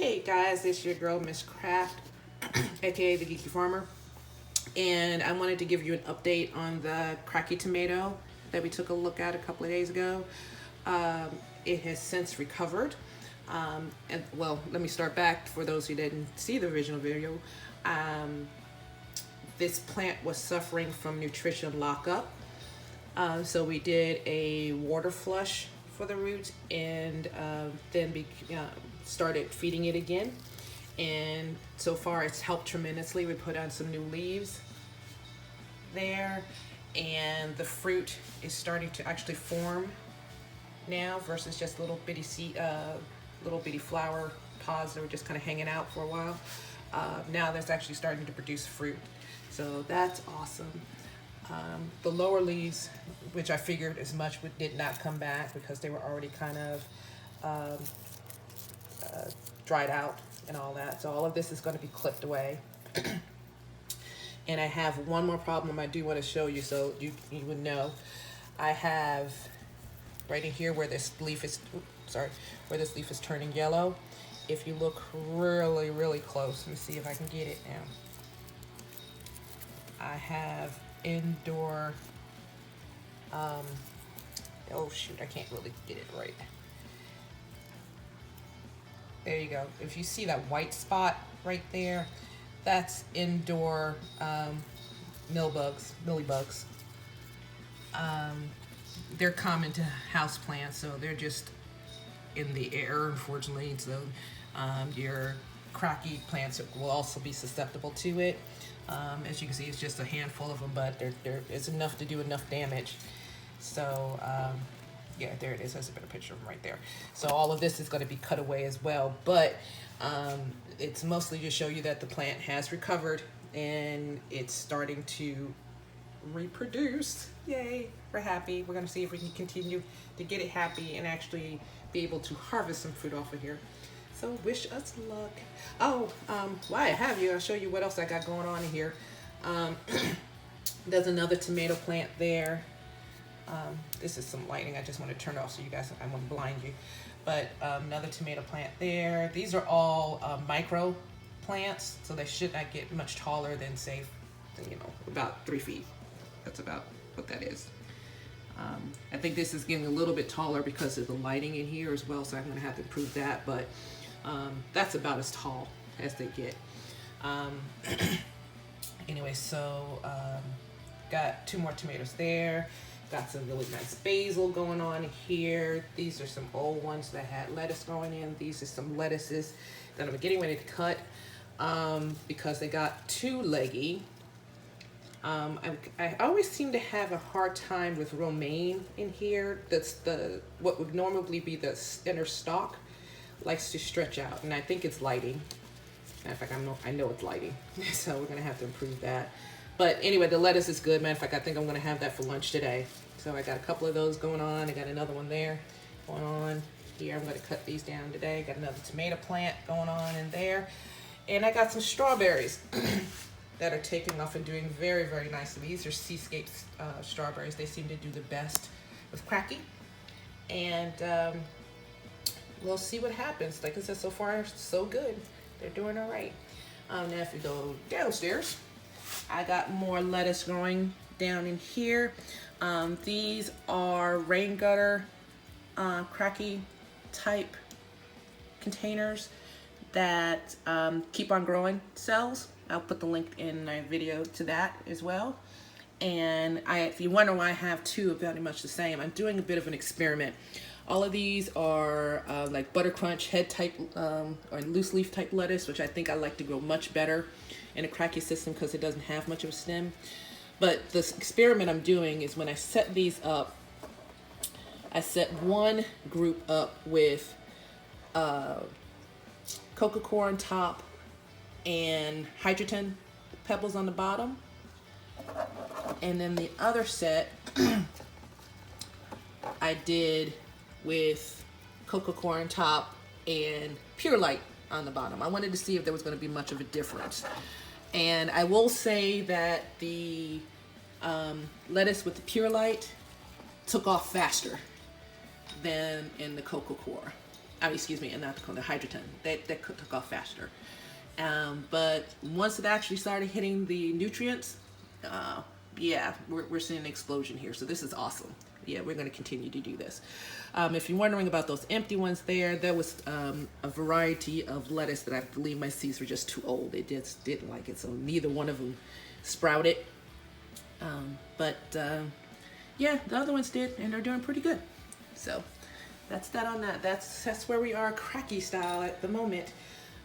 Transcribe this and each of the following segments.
Hey guys, it's your girl Miss Craft, aka the Geeky Farmer, and I wanted to give you an update on the cracky tomato that we took a look at a couple of days ago. It has since recovered. And well, let me start back for those who didn't see the original video. This plant was suffering from nutrition lockup. So we did a water flush for the roots and then started feeding it again. And so far it's helped tremendously. We put on some new leaves there and the fruit is starting to actually form now versus just little bitty seed, little bitty flower pods that were just kind of hanging out for a while. Now that's actually starting to produce fruit. So that's awesome. The lower leaves, which I figured as much, did not come back because they were already kind of dried out and all that. So all of this is going to be clipped away. And I have one more problem I do want to show you so you would know. I have right in here where this leaf is, where this leaf is turning yellow. If you look really, really close, let me see if I can get it now. I have indoor, oh shoot, I can't really get it right. There you go. If you see that white spot right there, that's indoor mealybugs. They're common to house plants, so they're just in the air, unfortunately. So your cracky plants will also be susceptible to it. As you can see, it's just a handful of them, but it's enough to do enough damage. So yeah, there it is. There's a better picture of them right there. So all of this is going to be cut away as well, but it's mostly to show you that the plant has recovered and it's starting to reproduce. Yay, we're happy. We're going to see if we can continue to get it happy and actually be able to harvest some fruit off of here. So wish us luck. Oh, while I have you, I'll show you what else I got going on in here. There's another tomato plant there. This is some lighting. I just want to turn it off so you guys, I won't blind you. But another tomato plant there. These are all micro plants, so they should not get much taller than, say, about 3 feet. That's about what that is. I think this is getting a little bit taller because of the lighting in here as well, so I'm going to have to improve that, but that's about as tall as they get. Anyway, so got 2 more tomatoes there. Got some really nice basil going on here. These are some old ones that had lettuce going in. These are some lettuces that I'm getting ready to cut because they got too leggy. I always seem to have a hard time with romaine in here. That's what would normally be the inner stalk likes to stretch out, and I think it's lighting. Matter of fact, I know it's lighting, so we're gonna have to improve that. But anyway, the lettuce is good. Matter of fact, I think I'm gonna have that for lunch today. So I got a couple of those going on. I got another one there going on here. I'm gonna cut these down today. Got another tomato plant going on in there, and I got some strawberries that are taking off and doing very, very nicely. These are Seascape strawberries. They seem to do the best with cracky. And we'll see what happens. Like I said, so far, so good. They're doing all right. Now if you go downstairs, I got more lettuce growing down in here. These are rain gutter cracky type containers that keep on growing cells. I'll put the link in my video to that as well. And if you wonder why I have 2 very much the same, I'm doing a bit of an experiment. All of these are like butter crunch head type or loose leaf type lettuce, which I think I like to grow much better in a cracky system because it doesn't have much of a stem. But this experiment I'm doing is when I set these up, I set one group up with coca coir on top and hydrogen pebbles on the bottom, and then the other set I did with coca coir on top and pure light on the bottom. I wanted to see if there was going to be much of a difference, and I will say that the lettuce with the pure light took off faster than in the coca coir. I mean, excuse me, and not the Hydroton. That took off faster. But once it actually started hitting the nutrients, yeah, we're seeing an explosion here. So this is awesome. Yeah, we're going to continue to do this. If you're wondering about those empty ones there was a variety of lettuce that I believe my seeds were just too old. They just didn't like it, so neither one of them sprouted. Yeah, the other ones did, and they're doing pretty good. So that's that on that. That's where we are, Cracky style at the moment.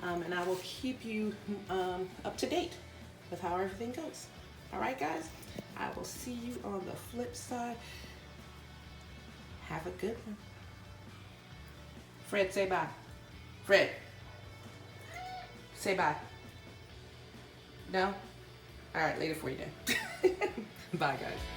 And I will keep you up to date with how everything goes. All right, guys? I will see you on the flip side. Have a good one. Fred, say bye. Fred, say bye. No? All right, later for you then. Bye, guys.